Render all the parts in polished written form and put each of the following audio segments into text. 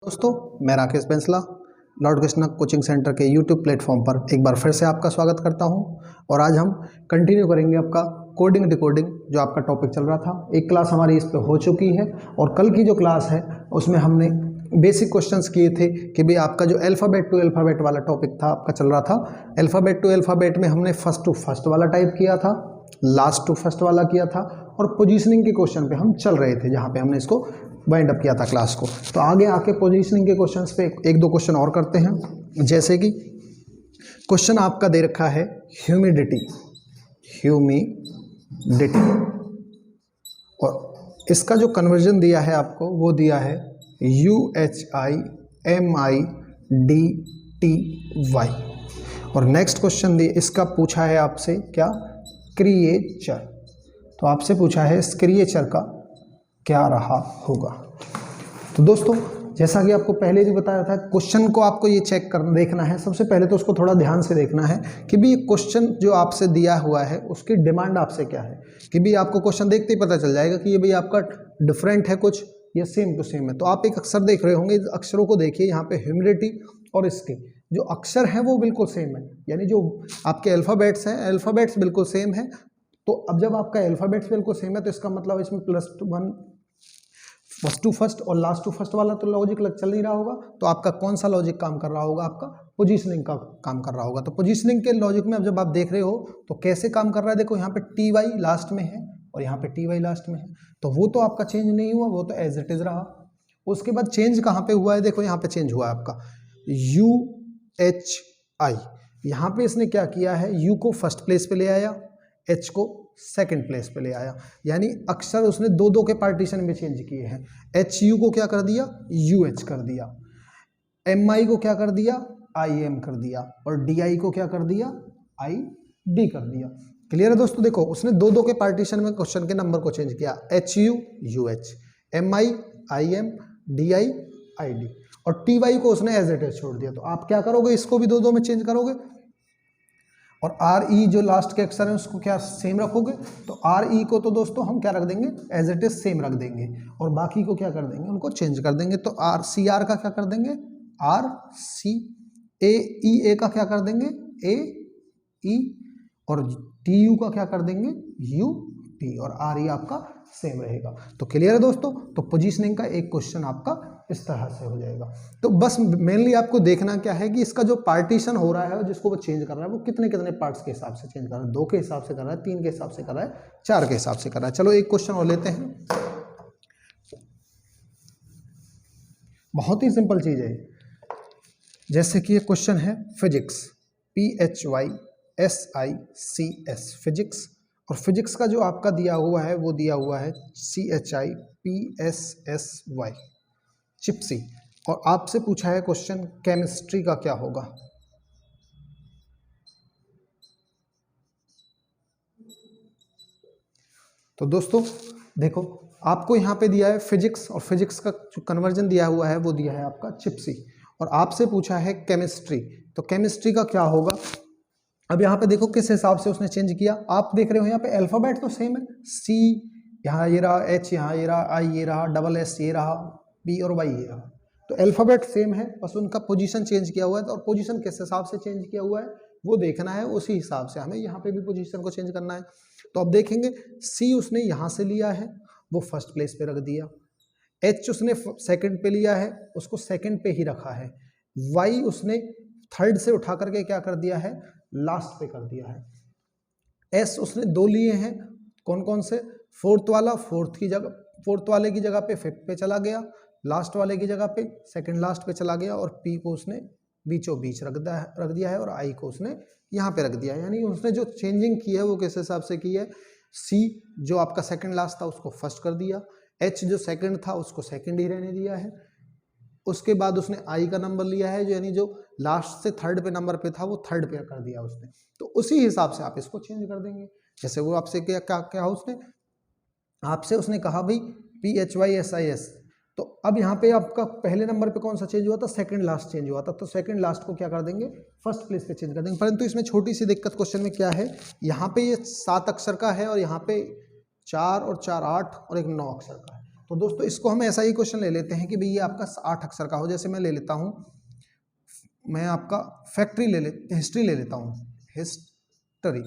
दोस्तों, मैं Rakesh Bainsla Lord Krishna coaching centre के यूट्यूब प्लेटफॉर्म पर एक बार फिर से आपका स्वागत करता हूं। और आज हम कंटिन्यू करेंगे आपका कोडिंग डिकोडिंग, जो आपका टॉपिक चल रहा था। एक क्लास हमारी इस पे हो चुकी है और कल की जो क्लास है उसमें हमने बेसिक क्वेश्चंस किए थे कि भाई आपका जो अल्फ़ाबेट टू अल्फ़ाबेट वाला टॉपिक था आपका चल रहा था। अल्फ़ाबेट टू अल्फ़ाबेट में हमने फर्स्ट टू फर्स्ट वाला टाइप किया था, लास्ट टू फर्स्ट वाला किया था, और पोजीशनिंग के क्वेश्चन पे हम चल रहे थे जहाँ पे हमने इसको वाइंड अप किया था क्लास को। तो आगे आके पोजीशनिंग के क्वेश्चंस पे एक दो क्वेश्चन और करते हैं। जैसे कि क्वेश्चन आपका दे रखा है ह्यूमिडिटी, और इसका जो कन्वर्जन दिया है आपको वो दिया है UHIMIDTY। और नेक्स्ट क्वेश्चन दिए इसका पूछा है आपसे क्या, क्रिएचर। तो आपसे पूछा है इस क्रिएचर का क्या रहा होगा। तो दोस्तों, जैसा कि आपको पहले भी बताया था, क्वेश्चन को आपको ये चेक कर देखना है। सबसे पहले तो उसको थोड़ा ध्यान से देखना है कि भी क्वेश्चन जो आपसे दिया हुआ है उसकी डिमांड आपसे क्या है। कि भी आपको क्वेश्चन देखते ही पता चल जाएगा कि ये भाई आपका डिफरेंट है कुछ या सेम टू सेम है। तो आप एक अक्षर देख रहे होंगे, अक्षरों को देखिए, यहाँ पे ह्यूमिडिटी और इसके जो अक्षर हैं वो बिल्कुल सेम है, यानी जो आपके अल्फ़ाबेट्स हैं, अल्फ़ाबेट्स बिल्कुल सेम है। तो अब जब आपका अल्फ़ाबेट्स बिल्कुल सेम है तो इसका मतलब इसमें +1 फर्स्ट टू फर्स्ट और लास्ट टू फर्स्ट वाला तो लॉजिक चल नहीं रहा होगा। तो आपका कौन सा लॉजिक काम कर रहा होगा, आपका पोजीशनिंग का काम कर रहा होगा। तो पोजीशनिंग के लॉजिक में अब जब आप देख रहे हो तो कैसे काम कर रहा है, देखो यहाँ पे TY लास्ट में है और यहाँ पे TY लास्ट में है, तो वो तो आपका चेंज नहीं हुआ, वो तो एज इट इज रहा। उसके बाद चेंज कहाँ पे हुआ है, देखो यहाँ पे चेंज हुआ है आपका UHI। यहाँ पे इसने क्या किया है, U को फर्स्ट प्लेस पे ले आया, H को सेकंड प्लेस पे ले आया, यानी अक्षर उसने दो दो के पार्टीशन में चेंज किए हैं। HU को क्या कर दिया, UH कर दिया, MI को क्या कर दिया, IM कर दिया, और DI को क्या कर दिया, ID कर दिया। क्लियर है दोस्तों। देखो उसने दो दो के पार्टीशन में क्वेश्चन के नंबर को चेंज किया, HU UH, MI IM DI ID, और TY को उसने एज इट इज छोड़ दिया। तो आप क्या करोगे, इसको भी दो दो में चेंज करोगे, और RE जो लास्ट के अक्षर है उसको क्या सेम रखोगे। तो RE को तो दोस्तों हम क्या रख देंगे, एज इट इज सेम रख देंगे, और बाकी को क्या कर देंगे, उनको चेंज कर देंगे। तो CR का क्या कर देंगे, RC, AE का क्या कर देंगे, AE, और TU का क्या कर देंगे, UT, और RE आपका सेम रहेगा। तो क्लियर है दोस्तों। तो पोजीशनिंग का एक क्वेश्चन आपका इस तरह से हो जाएगा। तो बस मेनली आपको देखना क्या है कि इसका जो पार्टीशन हो रहा है जिसको वो चेंज कर रहा है वो कितने कितने पार्ट्स के हिसाब से चेंज कर रहा है, 2 के हिसाब से कर रहा है, 3 के हिसाब से कर रहा है, 4 के हिसाब से कर रहा है। चलो एक क्वेश्चन और लेते हैं, बहुत ही सिंपल चीज है। जैसे कि ये क्वेश्चन है फिजिक्स, PHYSICS फिजिक्स, और फिजिक्स का जो आपका दिया हुआ है वो दिया हुआ है CHIPSSY चिप्सी, और आपसे पूछा है क्वेश्चन केमिस्ट्री का क्या होगा। तो दोस्तों देखो आपको यहाँ पे दिया है फिजिक्स, और फिजिक्स का जो कन्वर्जन दिया हुआ है वो दिया है आपका चिप्सी, और आपसे पूछा है केमिस्ट्री। तो केमिस्ट्री का क्या होगा। अब यहाँ पे देखो किस हिसाब से उसने चेंज किया। आप देख रहे हो यहाँ पे अल्फाबेट तो सेम है, C यहाँ ये रहा, H यहाँ ये रहा, I ये रहा, SS ये रहा, B और Y ये रहा। तो अल्फाबेट सेम है, बस उनका पोजीशन चेंज किया हुआ है। और पोजीशन किस हिसाब से चेंज किया हुआ है वो देखना है, उसी हिसाब से हमें यहाँ पे भी पोजीशन को चेंज करना है। तो अब देखेंगे C उसने यहाँ से लिया है, वो फर्स्ट प्लेस पे रख दिया। H उसने सेकंड पे लिया है, उसको सेकंड पे ही रखा है। Y उसने थर्ड से उठा करके क्या कर दिया है, लास्ट पे कर दिया है। S उसने 2 लिए हैं, कौन कौन से, फोर्थ वाला फोर्थ वाले की जगह पे फिफ्थ पे चला गया, लास्ट वाले की जगह पे सेकंड लास्ट पे चला गया, और P को उसने बीचों बीच रख दिया है, और I को उसने यहाँ पे रख दिया है। यानी उसने जो चेंजिंग की है वो किस हिसाब से की है, C जो आपका सेकंड लास्ट था उसको फर्स्ट कर दिया, H जो सेकंड था उसको सेकंड ही रहने दिया है, उसके बाद उसने I का नंबर लिया है, जो यानी जो लास्ट से थर्ड पे नंबर पे था वो थर्ड पे कर दिया उसने। तो उसी हिसाब से आप इसको चेंज कर देंगे। जैसे वो आपसे क्या उसने आपसे कहा भाई PHYSIS, तो अब यहाँ पे आपका पहले नंबर पे कौन सा चेंज हुआ था, सेकंड लास्ट चेंज हुआ था। तो सेकंड लास्ट को क्या कर देंगे, फर्स्ट प्लेस पे चेंज कर देंगे। परंतु इसमें छोटी सी दिक्कत क्वेश्चन में क्या है, यहाँ पे ये 7 अक्षर का है, और यहाँ पे 4 और 4 8 और एक 9 अक्षर का है। तो दोस्तों इसको हम ऐसा ही क्वेश्चन ले लेते हैं कि भाई ये आपका 8 अक्षर का हो। जैसे मैं ले लेता हूँ, मैं आपका हिस्ट्री ले लेता हूँ, हिस्ट्री,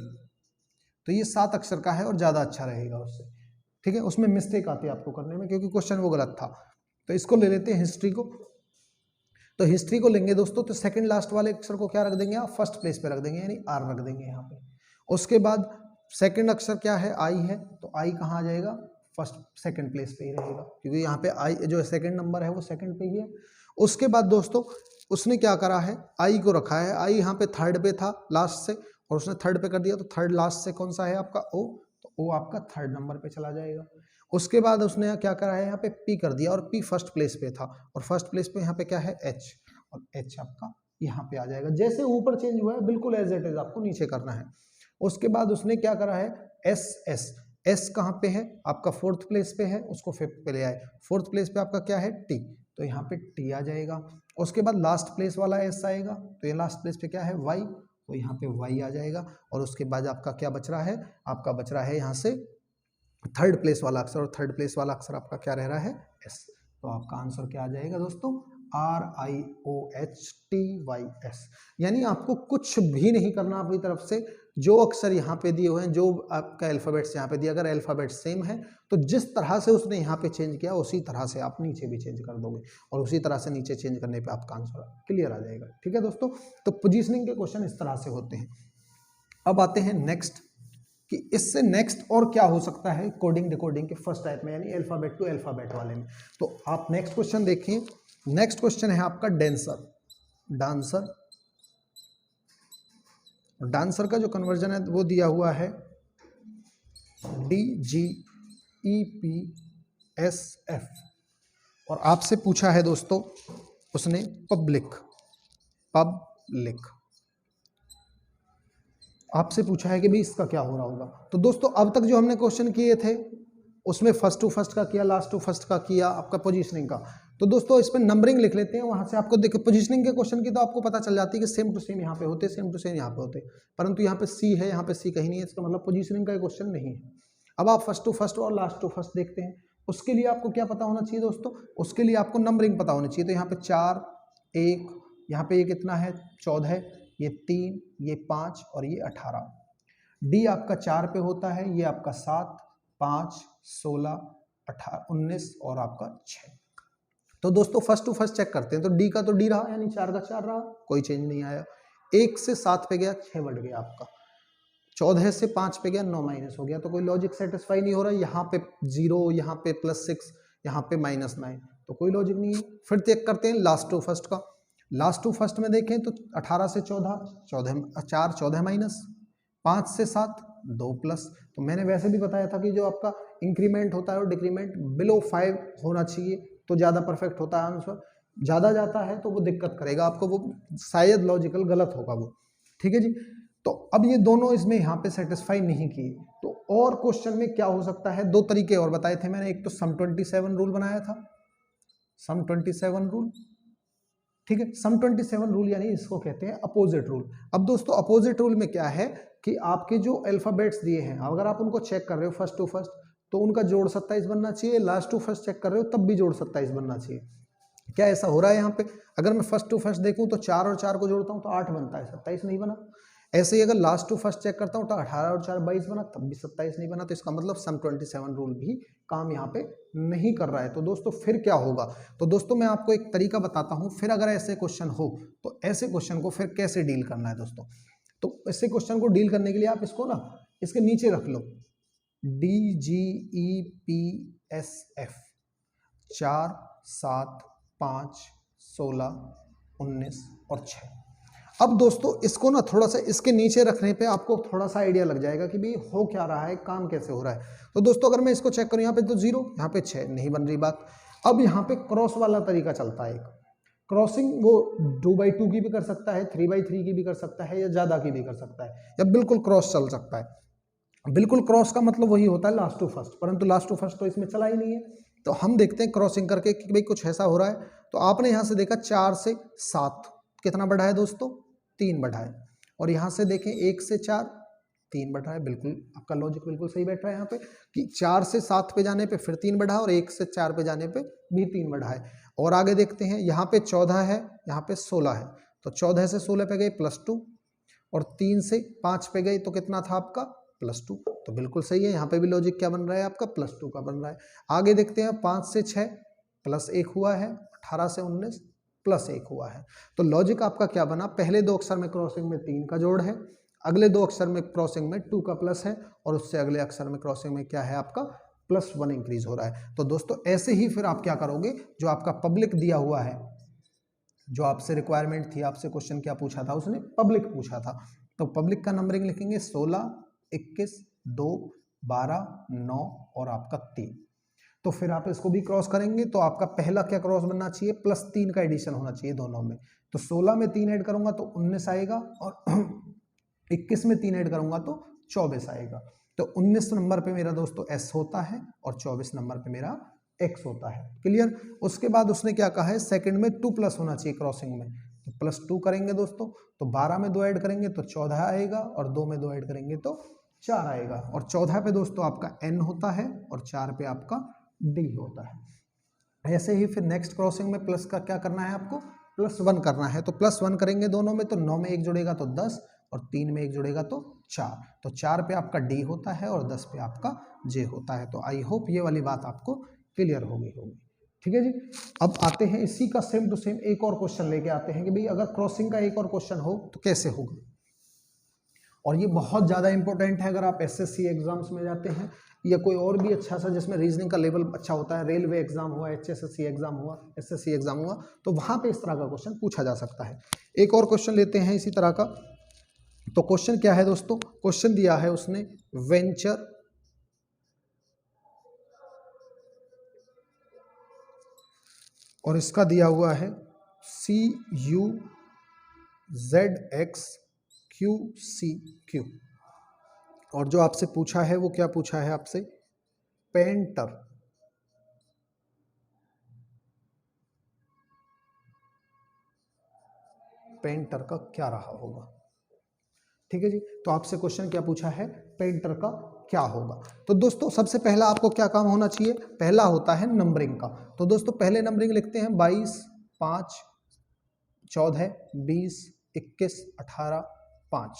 तो ये 7 अक्षर का है और ज़्यादा अच्छा रहेगा उससे, ठीक है। उसमें मिस्टेक आती है आपको करने में क्योंकि क्वेश्चन वो गलत था। तो इसको ले लेते हैं हिस्ट्री को। तो हिस्ट्री को लेंगे दोस्तों, तो सेकंड लास्ट वाले अक्षर को क्या रख देंगे आप, फर्स्ट प्लेस पे रख देंगे, यानी आर रख देंगे यहाँ पे। उसके बाद सेकंड अक्षर क्या है, आई है, तो आई कहाँ आ जाएगा, फर्स्ट सेकंड प्लेस पे ही रहेगा क्योंकि यहाँ पे आई जो सेकंड नंबर है वो सेकंड पे ही है। उसके बाद दोस्तों उसने क्या करा है, आई को रखा है, आई यहाँ पे थर्ड पे था लास्ट से और उसने थर्ड पे कर दिया, तो थर्ड लास्ट से कौन सा है आपका, ओ, तो ओ आपका थर्ड नंबर पे चला जाएगा। उसके बाद उसने क्या करा है, यहाँ पे पी कर दिया और पी फर्स्ट प्लेस पे था और फर्स्ट प्लेस पे यहाँ पे क्या है, एच, और एच आपका यहाँ पे आ जाएगा। जैसे ऊपर चेंज हुआ है बिल्कुल एज इट इज आपको नीचे करना है। उसके बाद उसने क्या करा है, एस एस, एस कहाँ पे है आपका, फोर्थ प्लेस पे है, उसको फिफ्थ पे ले आए। फोर्थ प्लेस पे आपका क्या है, टी, तो यहाँ पे टी आ जाएगा। उसके बाद लास्ट प्लेस वाला एस आएगा, तो ये लास्ट प्लेस पे क्या है, वाई, तो यहाँ पे वाई आ जाएगा। और उसके बाद आपका क्या बच रहा है, आपका बच रहा है यहाँ से थर्ड प्लेस वाला अक्षर, और थर्ड प्लेस वाला अक्षर आपका क्या रह रहा है, एस। तो आपका आंसर क्या आ जाएगा दोस्तों, RIOHTYS। यानी आपको कुछ भी नहीं करना अपनी तरफ से, जो अक्षर यहाँ पे दिए हुए हैं, जो आपका अल्फाबेट्स यहाँ पे दिया, अगर अल्फाबेट सेम है तो जिस तरह से उसने यहाँ पे चेंज किया उसी तरह से आप नीचे भी चेंज कर दोगे और उसी तरह से नीचे चेंज करने पे आपका आंसर क्लियर आ जाएगा, ठीक है दोस्तों। तो पोजीशनिंग के क्वेश्चन इस तरह से होते हैं। अब आते हैं नेक्स्ट, कि इससे नेक्स्ट और क्या हो सकता है कोडिंग डिकोडिंग के फर्स्ट टाइप में, यानी अल्फाबेट टू अल्फाबेट वाले में। तो आप नेक्स्ट क्वेश्चन देखिए। नेक्स्ट क्वेश्चन है आपका डांसर। डांसर, डांसर का जो कन्वर्जन है वो दिया हुआ है DGEPSF, और आपसे पूछा है दोस्तों उसने पब्लिक, पब्लिक आपसे पूछा है कि भाई इसका क्या हो रहा होगा। तो दोस्तों अब तक जो हमने क्वेश्चन किए थे उसमें फर्स्ट टू फर्स्ट का किया, लास्ट टू फर्स्ट का किया, आपका पोजीशनिंग का। तो दोस्तों इस पर नंबरिंग लिख लेते हैं, वहां से आपको देखो पोजीशनिंग के क्वेश्चन की तो आपको पता चल जाती है कि सेम टू सेम यहाँ पे होते, सेम टू सेम यहाँ पे होते, परंतु यहाँ पे सी है, यहाँ पे सी कहीं नहीं है, इसका मतलब पोजीशनिंग का क्वेश्चन नहीं है। अब आप फर्स्ट टू फर्स्ट और लास्ट टू फर्स्ट देखते हैं। उसके लिए आपको क्या पता होना चाहिए दोस्तों, उसके लिए आपको नंबरिंग पता होनी चाहिए। तो यहाँ पे 4, 1, यहाँ पे ये कितना है 14, ये 3, ये 5 और ये 18। डी आपका 4 पे होता है, ये आपका 7, 5, 16, 18, 19 और आपका 6। तो दोस्तों फर्स्ट टू फर्स्ट चेक करते हैं। तो डी का तो डी रहा, यानी 4 का 4 रहा, कोई चेंज नहीं आया। 1 से 7 पे गया, 6 बढ़ गया आपका। 14 से 5 पे गया, 9 माइनस हो गया, तो कोई लॉजिक सेटिस्फाई नहीं हो रहा। यहाँ पे 0, यहाँ पे +6, यहाँ पे -9, तो कोई लॉजिक नहीं है। फिर चेक करते हैं लास्ट टू फर्स्ट का। लास्ट टू फर्स्ट में देखें तो 18 से 14, 4, 14 माइनस, 5 से 7, 2 प्लस। तो मैंने वैसे भी बताया था कि जो आपका इंक्रीमेंट होता है और डिक्रीमेंट बिलो 5 होना चाहिए तो ज़्यादा परफेक्ट होता है आंसर। ज़्यादा जाता है तो वो दिक्कत करेगा आपको, वो शायद लॉजिकल गलत होगा वो, ठीक है जी। तो अब ये दोनों इसमें यहाँ पे सेटिस्फाई नहीं किए, तो और क्वेश्चन में क्या हो सकता है, 2 तरीके और बताए थे मैंने। एक तो सम 27 रूल बनाया था, सम 27 रूल, ठीक है। सम 27 रूल यानी इसको कहते हैं अपोजिट रूल। अब दोस्तों अपोजिट रूल में क्या है कि आपके जो अल्फाबेट्स दिए हैं अगर आप उनको चेक कर रहे हो फर्स्ट टू फर्स्ट तो उनका जोड़ 27 बनना चाहिए, लास्ट टू फर्स्ट चेक कर रहे हो तब भी जोड़ 27 बनना चाहिए। क्या ऐसा हो रहा है यहाँ पे, अगर मैं फर्स्ट टू फर्स्ट देखूं तो 4 और 4 को जोड़ता हूँ तो 8 बनता है, 27 नहीं बना। ऐसे ही अगर लास्ट टू फर्स्ट चेक करता हूँ तो 18 और 4 22 बना, तब भी 27 नहीं बना। तो इसका मतलब सम 27 रूल भी काम यहाँ पे नहीं कर रहा है। तो दोस्तों फिर क्या होगा, तो दोस्तों मैं आपको एक तरीका बताता हूँ। फिर अगर ऐसे क्वेश्चन हो तो ऐसे क्वेश्चन को फिर कैसे डील करना है दोस्तों। तो ऐसे क्वेश्चन को डील करने के लिए आप इसको ना इसके नीचे रख लो, DGEPSF 4, 7, 5, 16, 19 और 6। अब दोस्तों इसको ना थोड़ा सा इसके नीचे रखने पे आपको थोड़ा सा आइडिया लग जाएगा कि भाई हो क्या रहा है, काम कैसे हो रहा है। तो दोस्तों अगर मैं इसको चेक करूं, यहाँ पे तो 0, यहाँ पे 6, नहीं बन रही बात। अब यहाँ पे क्रॉस वाला तरीका चलता है। एक क्रॉसिंग वो 2/2 की भी कर सकता है, 3/3 की भी कर सकता है, या ज़्यादा की भी कर सकता है, या बिल्कुल क्रॉस चल सकता है। बिल्कुल क्रॉस का मतलब वही होता है लास्ट टू फर्स्ट, परंतु लास्ट टू फर्स्ट तो इसमें चला ही नहीं है। तो हम देखते हैं क्रॉसिंग करके कि भाई कुछ ऐसा हो रहा है। तो आपने यहाँ से देखा 4 से 7 कितना बढ़ा है दोस्तों, 3 बढ़ा है। और यहाँ से देखें 1 से 4, 3 बढ़ रहा है। बिल्कुल आपका लॉजिक बिल्कुल सही बैठ रहा है यहाँ पे कि 4 से 7 पे जाने पे फिर 3 बढ़ा और 1 से 4 पे जाने पे भी 3 बढ़ा है। और आगे देखते हैं, यहाँ पे 14 है, यहाँ पे 16 है, तो 14 से 16 पे गए +2 और 3 से 5 पे गए तो कितना था आपका +2। तो बिल्कुल सही है, यहाँ पे भी लॉजिक क्या बन रहा है आपका +2 का बन रहा है। आगे देखते हैं 5 से 6 +1 हुआ है, 18 से 19 +1 हुआ है। तो लॉजिक आपका क्या बना, पहले 2 अक्षर में क्रॉसिंग में 3 का जोड़ है, अगले 2 अक्षर में क्रॉसिंग में 2 का प्लस है और उससे अगले अक्षर में क्रॉसिंग में क्या है आपका +1 इंक्रीज हो रहा है। तो दोस्तों ऐसे ही फिर आप क्या करोगे, जो आपका पब्लिक दिया हुआ है, जो आपसे रिक्वायरमेंट थी, आपसे क्वेश्चन क्या पूछा था, उसने पब्लिक पूछा था, तो पब्लिक का नंबरिंग लिखेंगे 16, 21, 2, 12, 9 और आपका 3। तो फिर आप इसको भी क्रॉस करेंगे तो आपका पहला क्या क्रॉस बनना चाहिए, +3 का एडिशन होना चाहिए दोनों में। तो 16 में 3 ऐड करूंगा तो 19 आएगा और 21 में 3 ऐड करूंगा तो 24 आएगा। तो 19 नंबर पे मेरा दोस्तों S होता है और 24 नंबर पे मेरा X होता है। क्लियर। उसके बाद उसने क्या कहा है, सेकंड में 2 प्लस होना चाहिए क्रॉसिंग में, तो +2 करेंगे दोस्तों, तो 12 में 2 ऐड करेंगे तो 14 आएगा और 2 में 2 ऐड करेंगे तो 4 आएगा। और 14 पे दोस्तों आपका N होता है और 4 पे आपका D होता है। ऐसे ही फिर नेक्स्ट क्रॉसिंग में प्लस का क्या करना है आपको, +1 करना है, तो +1 करेंगे दोनों में, तो 9 में 1 जुड़ेगा तो 10 और 3 में 1 जुड़ेगा तो 4, तो 4 पे आपका D होता है और 10 पे आपका J होता है। तो आई होप ये वाली बात आपको क्लियर हो गई होगी। ठीक है जी। अब आते हैं इसी का सेम टू सेम एक और क्वेश्चन लेके आते हैं कि भाई अगर क्रॉसिंग का एक और क्वेश्चन हो तो कैसे होगा। और ये बहुत ज़्यादा इंपॉर्टेंट है अगर आप एसएससी एग्जाम्स में जाते हैं या कोई और भी अच्छा सा जिसमें रीजनिंग का लेवल अच्छा होता है, रेलवे एग्जाम हुआ, एचएसएससी एग्जाम हुआ, एसएससी एग्जाम हुआ, तो वहाँ पे इस तरह का क्वेश्चन पूछा जा सकता है। एक और क्वेश्चन लेते हैं इसी तरह का। तो क्वेश्चन क्या है दोस्तों, क्वेश्चन दिया है उसने वेंचर और इसका दिया हुआ है CUZXQCQ और जो आपसे पूछा है वो क्या पूछा है आपसे, पेंटर। पेंटर का क्या रहा होगा। ठीक है जी। तो आपसे क्वेश्चन क्या पूछा है, पेंटर का क्या होगा। तो दोस्तों सबसे पहला आपको क्या काम होना चाहिए, पहला होता है नंबरिंग का। तो दोस्तों पहले नंबरिंग लिखते हैं 22, 5, 14, 20, 21, 18, 5,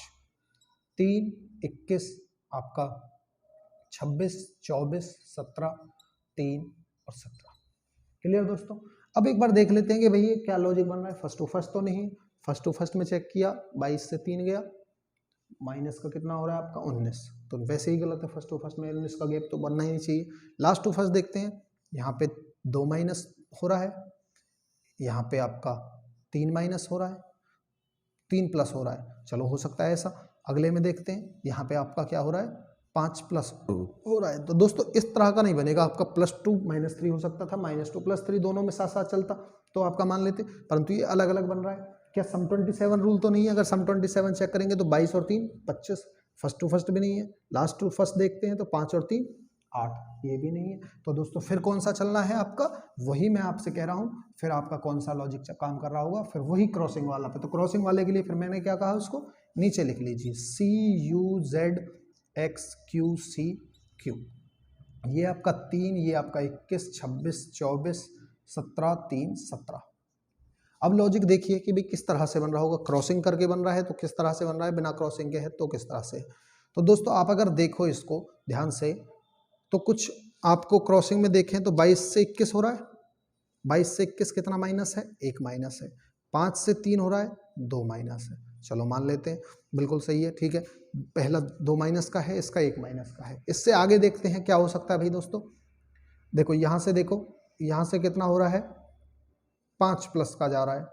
3, 21 आपका 26, 24, 17, 3 और 17। क्लियर दोस्तों। अब एक बार देख लेते हैं कि भैया क्या लॉजिक बन रहा है। फर्स्ट टू फर्स्ट तो नहीं, फर्स्ट टू फर्स्ट में चेक किया, 22 से 3 गया, माइनस का कितना हो रहा है आपका 19, तो वैसे ही गलत है, फर्स्ट टू फर्स्ट में 19 का गैप तो बनना ही नहीं चाहिए। लास्ट टू फर्स्ट देखते हैं, यहाँ पे 2 माइनस हो रहा है, यहाँ पे आपका 3 माइनस हो रहा है, 3 प्लस हो रहा है, चलो हो सकता है ऐसा। अगले में देखते हैं, यहाँ पे आपका क्या हो रहा है, 5 प्लस हो रहा है। तो दोस्तों इस तरह का नहीं बनेगा, आपका +2 -3 हो सकता था, -2 +3 दोनों में साथ साथ चलता तो आपका मान लेते, परंतु ये अलग अलग बन रहा है। क्या सम 27 रूल तो नहीं है, अगर सम 27 चेक करेंगे तो 22 और 3 25, फर्स्ट टू फर्स्ट भी नहीं है। लास्ट टू फर्स्ट देखते हैं तो 5 और 3 8, ये भी नहीं है। तो दोस्तों फिर कौन सा चलना है आपका, वही मैं आपसे कह रहा हूँ, फिर आपका कौन सा लॉजिक काम कर रहा होगा, फिर वही क्रॉसिंग वाला पे। तो क्रॉसिंग वाले के लिए फिर मैंने क्या कहा, उसको नीचे लिख लीजिए, CUZXQCQ। ये आपका 3, ये आपका 21, 26, 24, 17, 3, 17। अब लॉजिक देखिए कि भाई किस तरह से बन रहा होगा, क्रॉसिंग करके बन रहा है तो किस तरह से बन रहा है, बिना क्रॉसिंग के है तो किस तरह से। तो दोस्तों आप अगर देखो इसको ध्यान से, तो कुछ आपको क्रॉसिंग में देखें तो 22 से 21 हो रहा है, 22 से 21 कितना माइनस है, 1 माइनस है। 5 से 3 हो रहा है, 2 माइनस है, चलो मान लेते हैं बिल्कुल सही है। ठीक है, पहला 2 माइनस का है, इसका 1 माइनस का है। इससे आगे देखते हैं क्या हो सकता है भाई दोस्तों। देखो यहाँ से, देखो यहाँ से कितना हो रहा है, 5 प्लस का जा रहा है,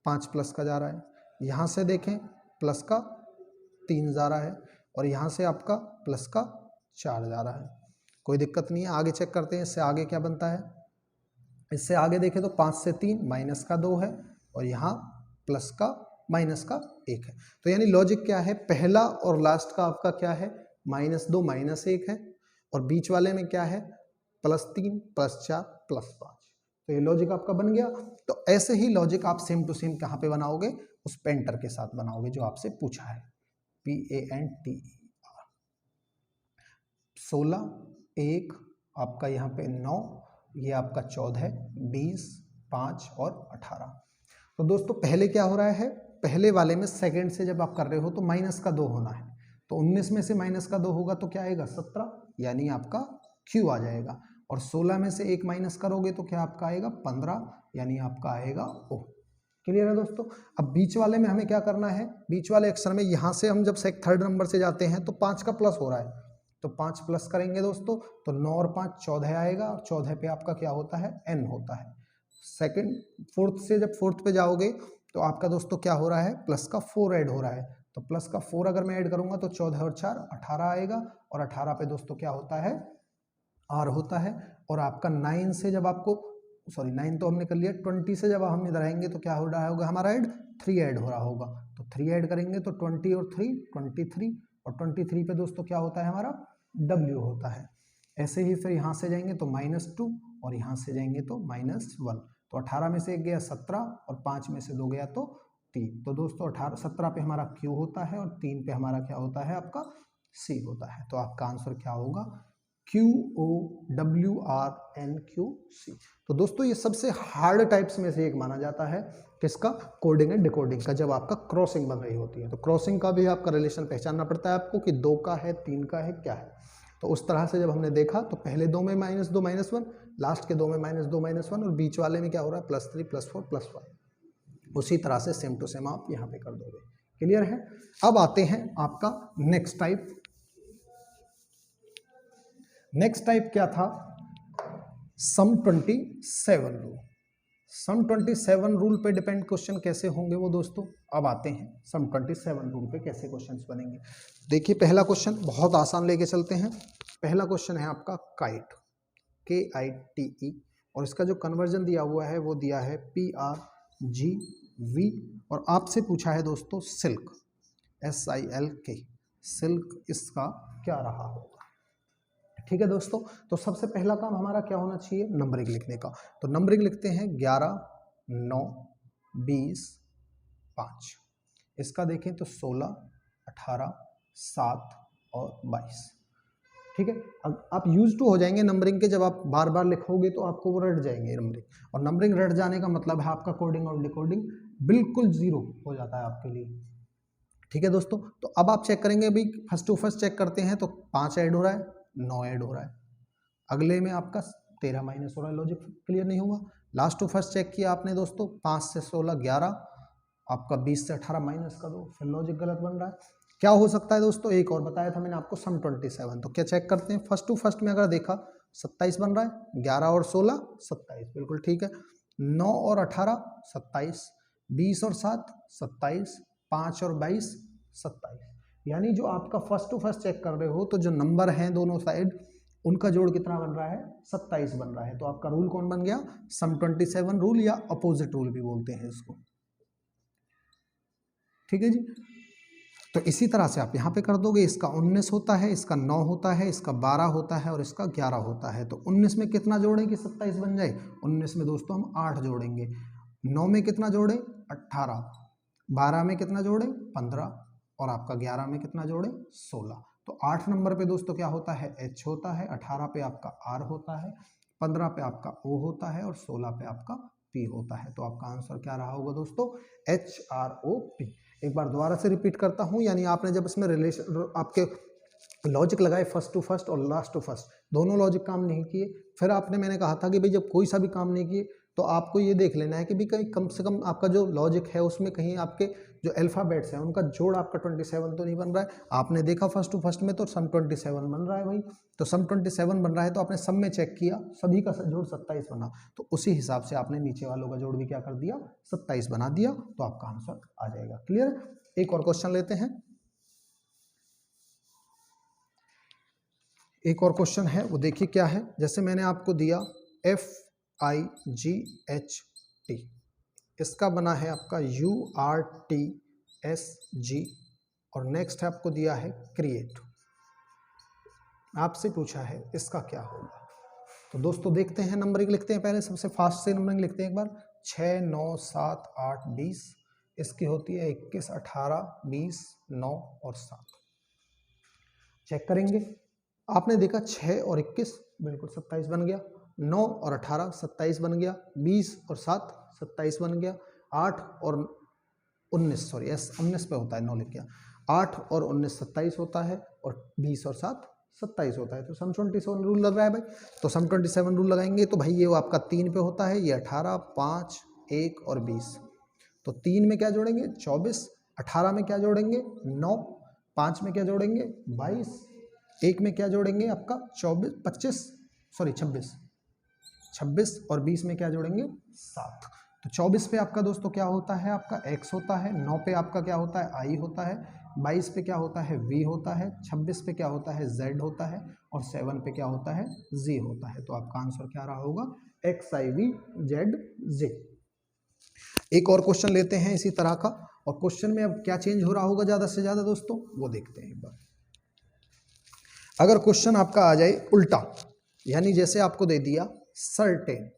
5 प्लस का जा रहा है। यहाँ से देखें प्लस का 3 जा रहा है और यहाँ से आपका प्लस का 4 जा रहा है। कोई दिक्कत नहीं है, आगे चेक करते हैं इससे आगे क्या बनता है। इससे आगे देखें तो 5 से 3 माइनस का 2 है और यहाँ प्लस का माइनस का 1 है। तो यानी लॉजिक क्या है, पहला और लास्ट का आपका क्या है, -2 -1 है और बीच वाले में क्या है, +3 +4 +5। तो ये लॉजिक आपका बन गया। तो ऐसे ही लॉजिक आप सेम टू सेम कहाँ पे बनाओगे, उस पेंटर के साथ बनाओगे जो आपसे पूछा है। PANTER। 16, 1 आपका यहाँ पे 9, ये आपका 14, 20, 5 और 18। तो दोस्तों पहले क्या हो रहा है, पहले वाले में सेकंड से जब आप कर रहे हो तो माइनस का 2 होना है, तो 19 में से माइनस का 2 होगा तो क्या आएगा 17, यानी आपका Q आ जाएगा। और 16 में से 1 माइनस करोगे तो क्या आपका आएगा 15, यानी आपका आएगा O। क्लियर है दोस्तों। अब बीच वाले में हमें क्या करना है, बीच वाले अक्षर में यहाँ से हम जब थर्ड नंबर से जाते हैं तो 5 का प्लस हो रहा है, तो 5 प्लस करेंगे दोस्तों तो 9 और 5 14 आएगा, और 14 पे आपका क्या होता है N होता है। सेकंड फोर्थ से जब फोर्थ पे जाओगे तो आपका दोस्तों क्या हो रहा है, प्लस का 4 ऐड हो रहा है, तो प्लस का 4 अगर मैं ऐड करूंगा तो 14 और 4 18 आएगा, और 18 पे दोस्तों क्या होता है R होता है। और आपका 9 से जब आपको 9 तो हमने कर लिया, 20 से जब हम इधर आएंगे तो क्या हो रहा होगा हमारा ऐड 3 ऐड हो रहा होगा, तो 3 ऐड करेंगे तो 20 और 3 23, और 23 पे दोस्तों क्या होता है हमारा W होता है। ऐसे ही फिर यहाँ से जाएंगे तो -2 और यहाँ से जाएंगे तो -1, तो 18 में से 1 गया 17 और 5 में से 2 गया तो 3, तो दोस्तों 17 पे हमारा Q होता है और 3 पे हमारा क्या होता है आपका C होता है। तो आपका आंसर क्या होगा QOWRNQC। तो दोस्तों ये सबसे हार्ड टाइप्स में से एक माना जाता है, किसका, कोडिंग एंड डिकोडिंग का, जब आपका क्रॉसिंग बन रही होती है। तो क्रॉसिंग का भी आपका रिलेशन पहचानना पड़ता है आपको कि 2 का है 3 का है क्या है। तो उस तरह से जब हमने देखा तो पहले 2 में -2 -1, लास्ट के 2 में -2 -1, और बीच वाले में क्या हो रहा है +3 +4 +1। उसी तरह से सेम टू सेम आप यहाँ पे कर दोगे। क्लियर है। अब आते हैं आपका नेक्स्ट टाइप। नेक्स्ट टाइप क्या था, सम 27 रूल। सम 27 रूल पे डिपेंड क्वेश्चन कैसे होंगे वो दोस्तों, अब आते हैं सम 27 रूल पे कैसे क्वेश्चंस बनेंगे। देखिए पहला क्वेश्चन बहुत आसान लेके चलते हैं। पहला क्वेश्चन है आपका काइट, KITE, और इसका जो कन्वर्जन दिया हुआ है वो दिया है PRGV, और आपसे पूछा है दोस्तों सिल्क, SILK, सिल्क इसका क्या रहा होगा। ठीक है दोस्तों, तो सबसे पहला काम हमारा क्या होना चाहिए, नंबरिंग लिखने का। तो नंबरिंग लिखते हैं 11, 9, 20, 5। इसका देखें तो 16, 18, 7 और 22। ठीक है, अब आप यूज टू हो जाएंगे नंबरिंग के, जब आप बार बार लिखोगे तो आपको वो रट जाएंगे नंबरिंग, और नंबरिंग रट जाने का मतलब है आपका कोडिंग और डिकोडिंग बिल्कुल जीरो हो जाता है आपके लिए। ठीक है दोस्तों, तो अब आप चेक करेंगे, अभी फर्स्ट टू फर्स्ट चेक करते हैं तो 5 ऐड हो रहा है, 9 ऐड हो रहा है, अगले में आपका 13 माइनस हो रहा है, लॉजिक क्लियर नहीं हुआ। लास्ट टू फर्स्ट चेक किया आपने दोस्तों, 5 से 16 11, आपका 20 से 18 माइनस का 2, फिर लॉजिक गलत बन रहा है। क्या हो सकता है दोस्तों, एक और बताया था मैंने आपको सम 27, तो क्या चेक करते हैं, फर्स्ट टू फर्स्ट में अगर देखा 27 बन रहा है, 11 और 16 27, बिल्कुल ठीक है, 9 और 18 27, 20 और 7 27, 5 और 22 27, यानी जो आपका फर्स्ट टू फर्स्ट चेक कर रहे हो तो जो नंबर हैं दोनों साइड उनका जोड़ कितना बन रहा है 27 बन रहा है। तो आपका रूल कौन बन गया, सम 27 रूल, या अपोजिट रूल भी बोलते हैं इसको। ठीक है जी, तो इसी तरह से आप यहाँ पे कर दोगे, इसका 19 होता है, इसका 9 होता है, इसका 12 होता है और इसका 11 होता है। तो 19 में कितना जोड़ें कि 27 बन जाए, 19 में दोस्तों हम 8 जोड़ेंगे, 9 में कितना जोड़ें 18, 12 में कितना जोड़ें 15, और आपका 11 में कितना जोड़ें 16। तो 8 नंबर पे दोस्तों क्या होता है H होता है, 18 पे आपका R होता है, 15 पे आपका O होता है और 16 पे आपका P होता है। तो आपका आंसर क्या रहा होगा दोस्तों, HROP। एक बार दोबारा से रिपीट करता हूँ, यानी आपने जब इसमें रिलेशन आपके लॉजिक लगाए फर्स्ट टू फर्स्ट और लास्ट टू फर्स्ट, दोनों लॉजिक काम नहीं किए, फिर आपने मैंने कहा था कि भाई जब कोई सा भी काम नहीं किए तो आपको ये देख लेना है कि भी कहीं कम से कम आपका जो लॉजिक है उसमें कहीं आपके जो अल्फ़ाबेट्स हैं उनका जोड़ आपका 27 तो नहीं बन रहा है। आपने देखा फर्स्ट टू फर्स्ट में तो सम 27 बन रहा है भाई, तो सम 27 बन रहा है तो आपने सब में चेक किया, सभी का जोड़ 27 बना, तो उसी हिसाब से आपने नीचे वालों का जोड़ भी क्या कर दिया 27 बना दिया, तो आपका आंसर आ जाएगा। क्लियर। एक और क्वेश्चन लेते हैं, एक और क्वेश्चन है वो देखिए क्या है। जैसे मैंने आपको दिया FIGHT, इसका बना है आपका URTSG, और नेक्स्ट है आपको दिया है क्रिएट। आपसे पूछा है इसका क्या होगा। तो दोस्तों देखते हैं, नंबरिंग लिखते हैं, पहले सबसे फास्ट से नंबरिंग लिखते हैं एक बार, 6 9 7 8 20, इसकी होती है 21, 18, 20, 9 और 7। चेक करेंगे, आपने देखा 6 और 21 बिल्कुल 27 बन गया, 9 और 18 27 बन गया, 20 और 7 27 बन गया, 8 और 19 सॉरी 19 पे होता है 9 लिख गया, 8 और 19 27 होता है और 20 और 7 27 होता है। तो सम 27 रूल लग रहा है भाई, तो सम 27 रूल लगाएंगे तो भाई ये वो आपका 3 पे होता है, ये 18, 5, 1 और 20। तो 3 में क्या जोड़ेंगे 24, 18 में क्या जोड़ेंगे 9, 5 में क्या जोड़ेंगे 22, 1 में क्या जोड़ेंगे आपका 24, 25 सॉरी 26, 26 और 20 में क्या जोड़ेंगे 7। तो 24 पे आपका दोस्तों क्या होता है आपका x होता है, 9 पे आपका क्या होता है i होता है, 22 पे क्या होता है v होता है, 26 पे क्या होता है z होता है और 7 पे क्या होता है z होता है। तो आपका आंसर क्या रहा होगा x i v z j। एक और क्वेश्चन लेते हैं इसी तरह का, और क्वेश्चन में अब क्या चेंज हो रहा होगा ज्यादा से ज्यादा दोस्तों वो देखते हैं एक बार। अगर क्वेश्चन आपका आ जाए उल्टा, यानी जैसे आपको दे दिया सर्टेन,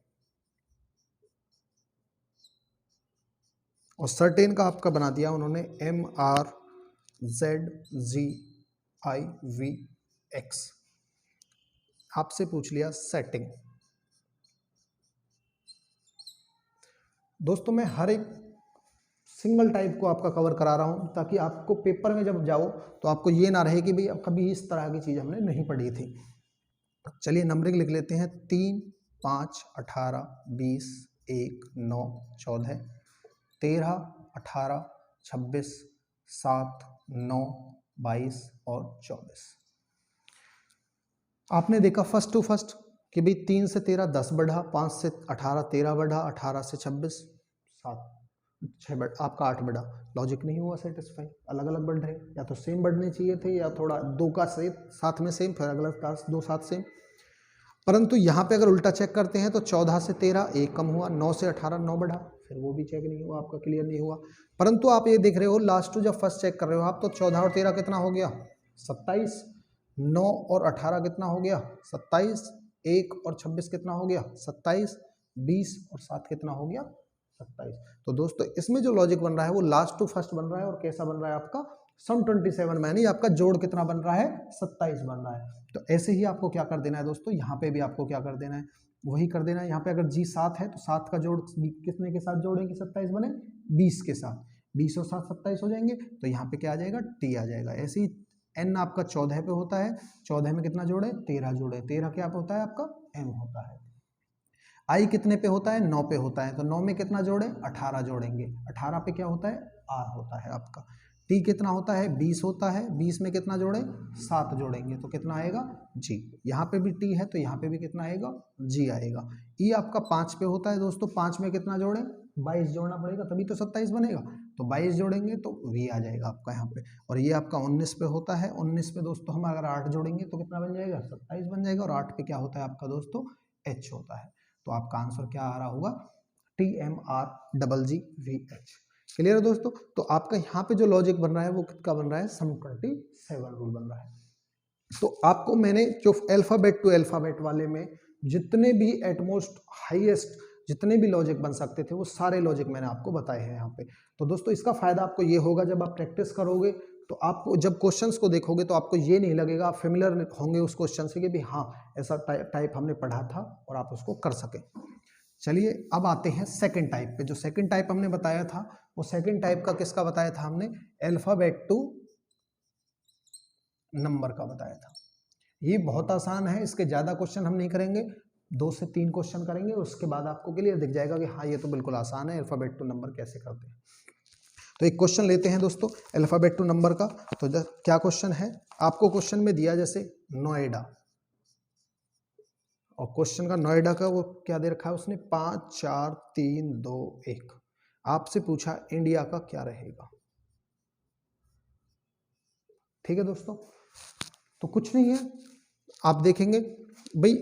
और सर्टेन का आपका बना दिया उन्होंने MRZGIVX, आपसे पूछ लिया सेटिंग। दोस्तों मैं हर एक सिंगल टाइप को आपका कवर करा रहा हूं ताकि आपको पेपर में जब जाओ तो आपको ये ना रहे कि भाई अब कभी इस तरह की चीज हमने नहीं पढ़ी थी। चलिए नंबरिंग लिख लेते हैं 3, 5, 18, 20, 1, 9, 14, 13, 18, 26, 7, 9, 22 और 24। आपने देखा फर्स्ट टू फर्स्ट कि भाई 3 से 13 10 बढ़ा, 5 से 18 13 बढ़ा, 18 से 26 7 6 बढ़ा, आपका 8 बढ़ा। लॉजिक नहीं हुआ सेटिस्फाई, अलग अलग बढ़ रहे, या तो सेम बढ़ने चाहिए थे या थोड़ा दो का साथ में सेम फिर अगला का दो साथ सेम। परंतु यहाँ पे अगर उल्टा चेक करते हैं तो 14 से 13 1 कम हुआ, 9 से 18 9 बढ़ा, फिर वो भी चेक नहीं हुआ, आपका क्लियर नहीं हुआ। परंतु आप ये देख रहे हो लास्ट टू जब फर्स्ट चेक कर रहे हो आप तो 14 और 13 कितना हो गया 27, 9 और 18 कितना हो गया 27, 1 और 26 कितना हो गया 27, 20 और 7 कितना हो गया 27। तो दोस्तों इसमें जो लॉजिक बन रहा है वो लास्ट टू फर्स्ट बन रहा है, और कैसा बन रहा है आपका सम 27 में, नहीं आपका जोड़ कितना बन रहा है 27 बन रहा है। तो ऐसे ही आपको क्या कर देना है दोस्तों, यहाँ पे भी आपको क्या कर देना है वही कर देना है। यहाँ पे अगर जी 7 है तो 7 का जोड़ कितने के साथ जोड़ेंगे 27 बने 20 के साथ, 20 और 7 27 हो जाएंगे, तो यहाँ पे क्या आ जाएगा टी आ जाएगा। ऐसे ही एन आपका 14 पे होता है, 14 में कितना जोड़े 13 जोड़े, 13 क्या होता है आपका एम होता है। आई कितने पे होता है 9 पे होता है, तो 9 में कितना जोड़े 18 जोड़ेंगे, 18 पे क्या होता है आर होता है आपका। टी कितना होता है 20 होता है, 20 में कितना जोड़े 7 जोड़ेंगे तो कितना आएगा जी। यहाँ पे भी टी है तो यहाँ पे भी कितना आएगा जी आएगा। ई आपका 5 पे होता है दोस्तों, 5 में कितना जोड़े 22 जोड़ना पड़ेगा तभी तो 27 बनेगा, तो 22 जोड़ेंगे तो वी आ जाएगा आपका यहाँ पे। और ये आपका 19 पे होता है, 19 पे दोस्तों हम अगर 8 जोड़ेंगे तो कितना बन जाएगा 27 बन जाएगा, और 8 पे क्या होता है आपका दोस्तों एच होता है। तो आपका आंसर क्या आ रहा होगा TMRGGVH। क्लियर है दोस्तों। तो आपका यहाँ पे जो लॉजिक बन रहा है वो कितना बन रहा है सम 27 रूल बन रहा है। तो आपको मैंने जो अल्फाबेट टू अल्फाबेट वाले में जितने भी एटमोस्ट हाईएस्ट जितने भी लॉजिक बन सकते थे वो सारे लॉजिक मैंने आपको बताए हैं यहाँ पे। तो दोस्तों इसका फायदा आपको ये होगा जब आप प्रैक्टिस करोगे तो आपको जब क्वेश्चंस को देखोगे तो आपको ये नहीं लगेगा, आप फेमिलियर होंगे उस क्वेश्चन से कि भी हाँ ऐसा टाइप हमने पढ़ा था और आप उसको कर सके। चलिए अब आते हैं सेकंड टाइप पे। जो सेकंड टाइप हमने बताया था वो सेकंड टाइप का किसका बताया था हमने अल्फाबेट टू नंबर का बताया था। ये बहुत आसान है, इसके ज्यादा क्वेश्चन हम नहीं करेंगे, 2 से 3 क्वेश्चन करेंगे, उसके बाद आपको क्लियर दिख जाएगा कि हाँ ये तो बिल्कुल आसान है अल्फाबेट टू नंबर कैसे करते हैं। तो एक क्वेश्चन लेते हैं दोस्तों अल्फाबेट टू नंबर का। तो क्या क्वेश्चन है आपको, क्वेश्चन में दिया जैसे नोएडा, और क्वेश्चन का नोएडा का वो क्या दे रखा है उसने 5 4 3 2 1। आपसे पूछा इंडिया का क्या रहेगा। ठीक है दोस्तों, तो कुछ नहीं है, आप देखेंगे भाई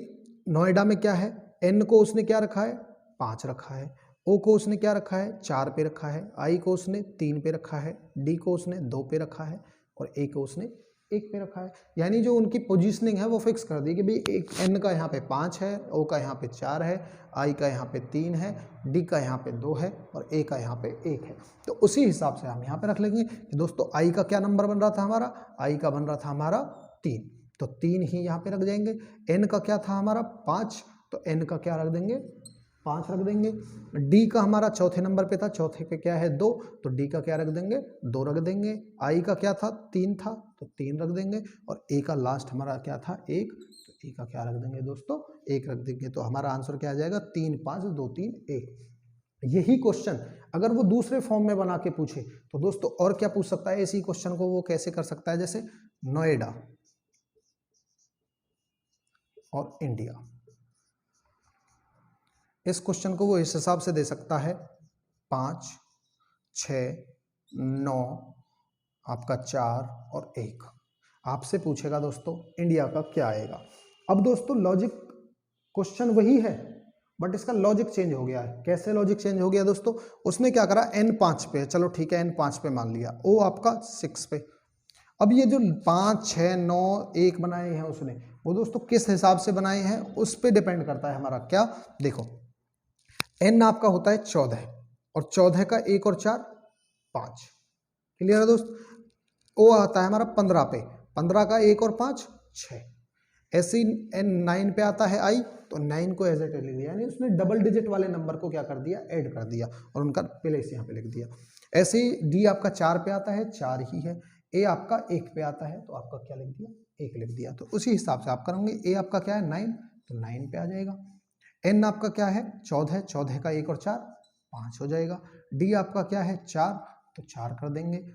नोएडा में क्या है, एन को उसने क्या रखा है 5 रखा है, ओ को उसने क्या रखा है 4 पे रखा है, आई को उसने 3 पे रखा है, डी को उसने 2 पे रखा है और ए को उसने 1 पे रखा है, यानी जो उनकी पोजीशनिंग है वो फिक्स कर दी कि भाई एक n का यहाँ पे 5 है, o का यहाँ पे 4 है, i का यहाँ पे 3 है, d का यहाँ पे 2 है और a का यहाँ पे 1 है। तो उसी हिसाब से हम यहाँ पे रख लेंगे कि दोस्तों i का क्या नंबर बन रहा था हमारा, i का बन रहा था हमारा 3, तो 3 ही यहाँ पे रख देंगे। n का क्या था हमारा 5, तो n का क्या रख देंगे 5 रख देंगे। d का हमारा चौथे नंबर पे था, चौथे पे क्या है 2, तो d का क्या रख देंगे 2 रख देंगे। i का क्या था 3 था, तो 3 रख देंगे। और a का लास्ट हमारा क्या था 1, तो a का क्या रख देंगे दोस्तों 1 रख देंगे। तो हमारा आंसर क्या आ जाएगा 3 5 2 3 1। यही क्वेश्चन अगर वो दूसरे फॉर्म में बना के पूछे तो दोस्तों और क्या पूछ सकता है, इसी क्वेश्चन को वो कैसे कर सकता है, जैसे नोएडा और इंडिया, इस क्वेश्चन को वो इस हिसाब से दे सकता है 5 6 9 आपका 4 और 1। आपसे पूछेगा दोस्तों इंडिया का क्या आएगा। अब दोस्तों लॉजिक क्वेश्चन वही है बट इसका लॉजिक चेंज हो गया है। कैसे लॉजिक चेंज हो गया दोस्तों, उसने क्या करा n 5 पे, चलो ठीक है n 5 पे मान लिया, o आपका 6 पे। अब ये जो 5 6 9 1 बनाए हैं उसने, वो दोस्तों किस हिसाब से बनाए हैं उस पर डिपेंड करता है हमारा क्या। देखो n आपका होता है 14 और 14 का 1 और 4 5, क्लियर है दोस्त। o आता है हमारा 15 पे, 15 का 1 और 5 6। ऐसे ही n 9 पे आता है i, तो 9 को एज इट इज लिख दिया, यानी उसने डबल डिजिट वाले नंबर को क्या कर दिया ऐड कर दिया और उनका प्लेस यहाँ पे लिख दिया। ऐसे ही d आपका 4 पे आता है, 4 ही है। a आपका 1 पे आता है तो आपका क्या लिख दिया 1 लिख दिया। तो उसी हिसाब से आप करोगे। a आपका क्या है 9, तो 9 पे आ जाएगा। n आपका क्या है 14, 14 का 1 और 4 5 हो जाएगा। d आपका क्या है 4, तो 4 कर देंगे।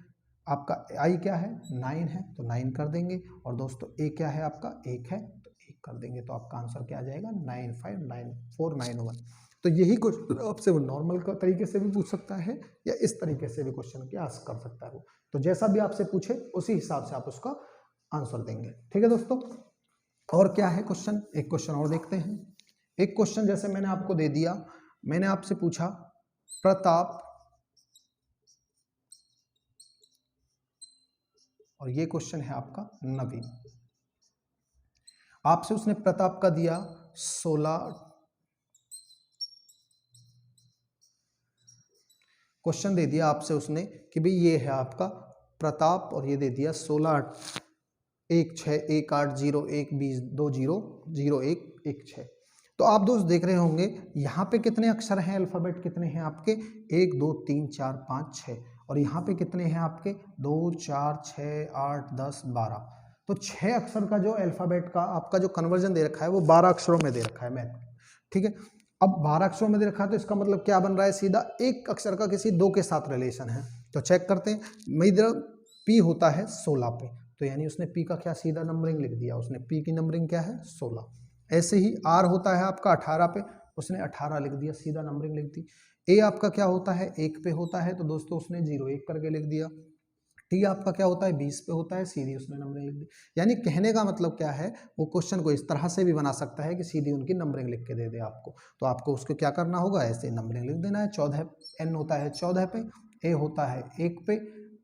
आपका i क्या है 9 है, तो 9 कर देंगे। और दोस्तों a क्या है आपका 1 है, तो 1 कर देंगे। तो आपका आंसर क्या आ जाएगा 9594991। तो यही क्वेश्चन आपसे वो नॉर्मल तरीके से भी पूछ सकता है या इस तरीके से भी क्वेश्चन की आंसर कर सकता है वो। तो जैसा भी आपसे पूछे उसी हिसाब से आप उसका आंसर देंगे, ठीक है दोस्तों। और क्या है क्वेश्चन, एक क्वेश्चन और देखते हैं। एक क्वेश्चन जैसे मैंने आपको दे दिया, मैंने आपसे पूछा प्रताप, और ये क्वेश्चन है आपका नवीन। आपसे उसने प्रताप का दिया 16, क्वेश्चन दे दिया आपसे उसने कि भाई ये है आपका प्रताप और ये दे दिया 16 1 6 1 8 0 1 20 2 0 0 1 1 6। तो आप दोस्त देख रहे होंगे यहाँ पे कितने अक्षर हैं, अल्फाबेट कितने हैं आपके 1 2 3 4 5 6, और यहाँ पे कितने हैं आपके 2 4 6 8 10 12। तो 6 अक्षर का जो अल्फाबेट का आपका जो कन्वर्जन दे रखा है वो 12 अक्षरों में दे रखा है मैथ, ठीक है। अब 12 अक्षरों में दे रखा है तो इसका मतलब क्या बन रहा है, सीधा एक अक्षर का किसी 2 के साथ रिलेशन है। तो चेक करते हैं। मेरा P होता है 16 पे, तो यानी उसने P का क्या सीधा नंबरिंग लिख दिया, उसने P की नंबरिंग क्या है 16। ऐसे ही R होता है आपका 18 पे, उसने 18 लिख दिया, सीधा नंबरिंग लिख दी। A आपका क्या होता है 1 पे होता है, तो दोस्तों उसने 0 1 करके लिख दिया। T आपका क्या होता है 20 पे होता है, सीधी उसने नंबरिंग लिख दी। यानी कहने का मतलब क्या है, वो क्वेश्चन को इस तरह से भी बना सकता है कि सीधी उनकी नंबरिंग लिख के दे दे आपको। तो आपको उसको क्या करना होगा, ऐसे नंबरिंग लिख देना है। 14 N होता है 14 पे, A होता है 1 पे,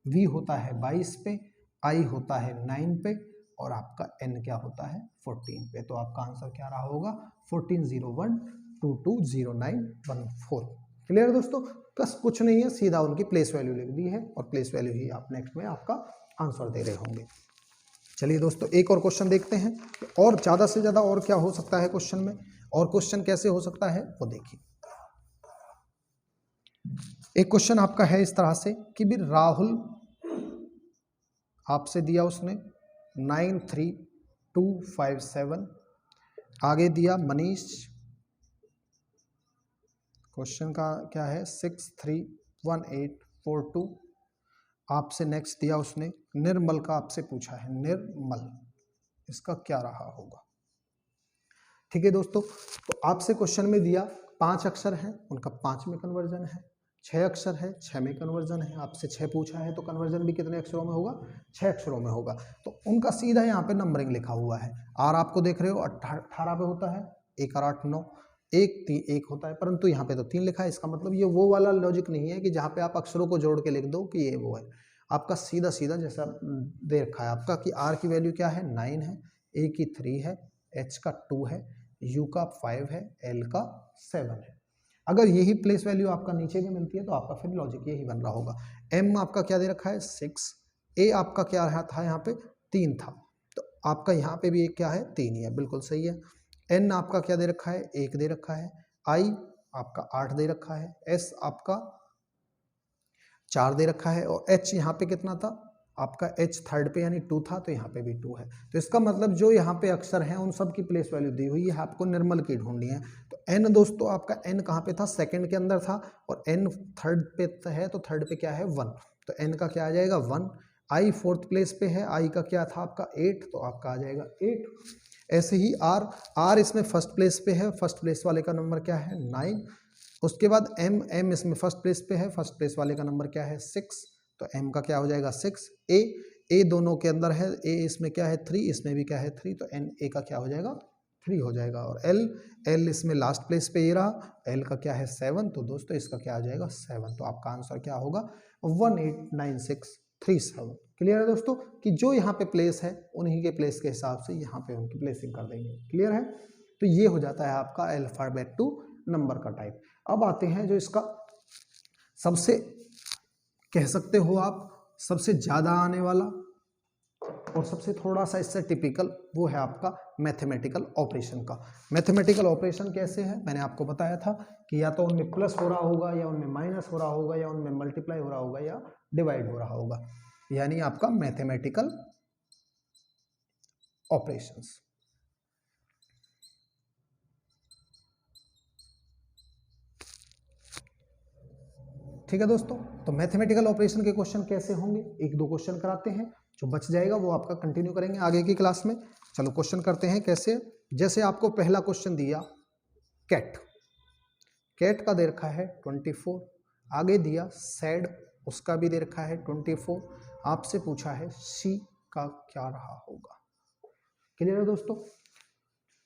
V होता है 22 पे, I होता है 9 पे, और आपका N क्या होता है 14 पे। तो आपका आंसर क्या रहा होगा 1401220914। क्लियर है दोस्तों। बस कुछ नहीं है, सीधा उनकी प्लेस वैल्यू लिख दी है और प्लेस वैल्यू ही आप नेक्स्ट में आपका आंसर दे रहे होंगे। चलिए दोस्तों एक और क्वेश्चन देखते हैं, और ज़्यादा से ज़्यादा और क्या हो सकता है क्वेश्चन में, और क्वेश्चन कैसे हो सकता है वो देखिए। एक क्वेश्चन आपका है इस तरह से कि भी राहुल आपसे दिया उसने 93257, आगे दिया मनीष, क्वेश्चन का क्या है 631842, आपसे नेक्स्ट दिया उसने निर्मल का, आपसे पूछा है निर्मल, इसका क्या रहा होगा। ठीक है दोस्तों, तो आपसे क्वेश्चन में दिया 5 अक्षर हैं, उनका 5 में कन्वर्जन है, 6 अक्षर है 6 में कन्वर्जन है, आपसे 6 पूछा है तो कन्वर्जन भी कितने अक्षरों में होगा 6 अक्षरों में होगा। तो उनका सीधा यहाँ पे नंबरिंग लिखा हुआ है। आर आपको देख रहे हो 18 पे होता है, 1 और 8 9, 1 होता है, परंतु यहाँ पे तो 3 लिखा है। इसका मतलब ये वो वाला लॉजिक नहीं है कि जहाँ पे आप अक्षरों को जोड़ के लिख दो कि ये वो है। आपका सीधा सीधा जैसा दे रखा है आपका कि R की वैल्यू क्या है 9 है, A की 3 है, H का 2 है, U का 5 है, L का 7 है। अगर यही प्लेस वैल्यू आपका नीचे भी मिलती है तो आपका फिर लॉजिक यही बन रहा होगा। M आपका क्या दे रखा है 6, A आपका क्या था यहाँ पे 3 था, तो आपका यहाँ पे भी एक क्या है 3 ही है, बिल्कुल सही है। N आपका क्या दे रखा है 1 दे रखा है, I आपका 8 दे रखा है, S आपका 4 दे रखा है और H यहाँ पे कितना था आपका H थर्ड पे यानी 2 था, तो यहाँ पे भी 2 है। तो इसका मतलब जो यहाँ पे अक्षर हैं उन सब की प्लेस वैल्यू दी हुई है, आपको निर्मल की ढूंढनी है। तो N दोस्तों आपका N कहाँ पे था सेकंड के अंदर था और N थर्ड पे है, तो थर्ड पे क्या है 1, तो N का क्या आ जाएगा 1। I फोर्थ प्लेस पे है, I का क्या था आपका 8, तो आपका आ जाएगा 8। ऐसे ही R इसमें फर्स्ट प्लेस पे है, फर्स्ट प्लेस वाले का नंबर क्या है 9। उसके बाद M इसमें फर्स्ट प्लेस पे है, फर्स्ट प्लेस वाले का नंबर क्या है 6, तो M का क्या हो जाएगा 6। A दोनों के अंदर है, A इसमें क्या है 3, इसमें भी क्या है 3, तो A का क्या हो जाएगा 3 हो जाएगा। और L इसमें लास्ट प्लेस पे ये रहा, L का क्या है 7, तो दोस्तों इसका क्या आ जाएगा 7, तो आपका आंसर क्या होगा 189637। क्लियर है दोस्तों कि जो यहाँ पे प्लेस है उन्हीं के प्लेस के हिसाब से यहाँ पे उनकी प्लेसिंग कर देंगे। क्लियर है, तो ये हो जाता है आपका अल्फाबेट टू नंबर का टाइप। अब आते हैं जो इसका सबसे कह सकते हो आप सबसे ज्यादा आने वाला और सबसे थोड़ा सा इससे टिपिकल, वो है आपका मैथमेटिकल ऑपरेशन का। मैथमेटिकल ऑपरेशन कैसे है मैंने आपको बताया था कि या तो उनमें प्लस हो रहा होगा, या उनमें माइनस हो रहा होगा, या उनमें मल्टीप्लाई हो रहा होगा, या डिवाइड हो रहा होगा, यानी आपका मैथमेटिकल ऑपरेशंस। ठीक है दोस्तों, तो मैथमेटिकल ऑपरेशन के क्वेश्चन कैसे होंगे, एक दो क्वेश्चन कराते हैं, जो बच जाएगा वो आपका कंटिन्यू करेंगे आगे की क्लास में। चलो क्वेश्चन करते हैं कैसे। जैसे आपको पहला क्वेश्चन दिया कैट का दे रखा है 24, आगे दिया सैड, उसका भी दे रखा है 24, आपसे पूछा है सी का क्या रहा होगा। क्लियर है दोस्तों,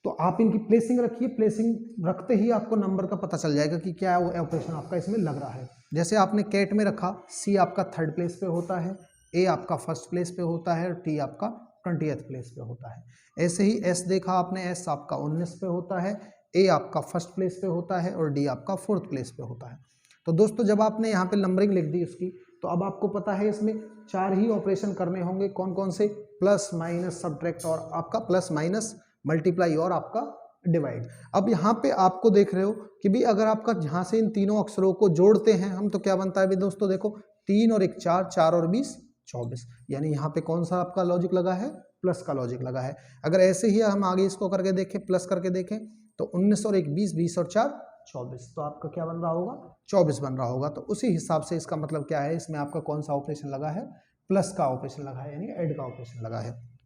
तो आप इनकी प्लेसिंग रखिए, प्लेसिंग रखते ही आपको नंबर का पता चल जाएगा कि क्या ऑपरेशन आपका इसमें लग रहा है। जैसे आपने कैट में रखा, सी आपका थर्ड प्लेस पे होता है, ए आपका फर्स्ट प्लेस पे होता है, और टी आपका 20th प्लेस पे होता है। ऐसे ही एस देखा आपने, एस आपका 19 पे होता है, ए आपका फर्स्ट प्लेस पे होता है, और डी आपका फोर्थ प्लेस पे होता है। तो दोस्तों जब आपने यहाँ पे नंबरिंग लिख दी उसकी, तो अब आपको पता है इसमें 4 ही ऑपरेशन करने होंगे। कौन कौन से, प्लस माइनस सब्ट्रैक्ट, और आपका प्लस माइनस मल्टीप्लाई, और आपका डिवाइड। अब यहाँ पे आपको देख रहे हो कि भी अगर आपका जहाँ से इन तीनों अक्षरों को जोड़ते हैं हम, तो क्या बनता है भी दोस्तों, देखो 3 और 1 4, 4 और 20 24, यानी यहाँ पे कौन सा आपका लॉजिक लगा है, प्लस का लॉजिक लगा है। अगर ऐसे ही हम आगे इसको करके देखें, प्लस करके देखें, तो 19 और 1 20, 20 और 4 24, तो आपका क्या बन रहा होगा 24 बन रहा होगा। तो उसी हिसाब से इसका मतलब क्या है, इसमें आपका कौन सा ऑपरेशन लगा है, प्लस का ऑपरेशन लगा है, यानी ऐड का ऑपरेशन लगा है।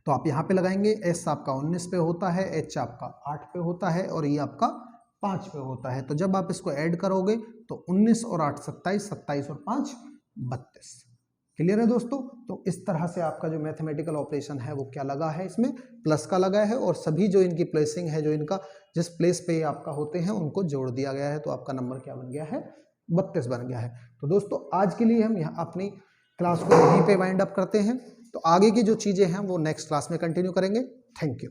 तो आप यहाँ पे लगाएंगे, एस आपका 19 पे होता है, एच आपका 8 पे होता है, और ये आपका 5 पे होता है। तो जब आप इसको ऐड करोगे तो 19 और 8 27, 27 और 5 32। क्लियर है दोस्तों, तो इस तरह से आपका जो मैथमेटिकल ऑपरेशन है वो क्या लगा है, इसमें प्लस का लगा है, और सभी जो इनकी प्लेसिंग है, जो इनका जिस प्लेस पे आपका होते हैं उनको जोड़ दिया गया है। तो आपका नंबर क्या बन गया है, 32 बन गया है। तो दोस्तों आज के लिए हम यहाँ अपनी क्लास को यहीं पे वाइंड अप करते हैं। तो आगे की जो चीज़ें हैं वो नेक्स्ट क्लास में कंटिन्यू करेंगे। Thank you.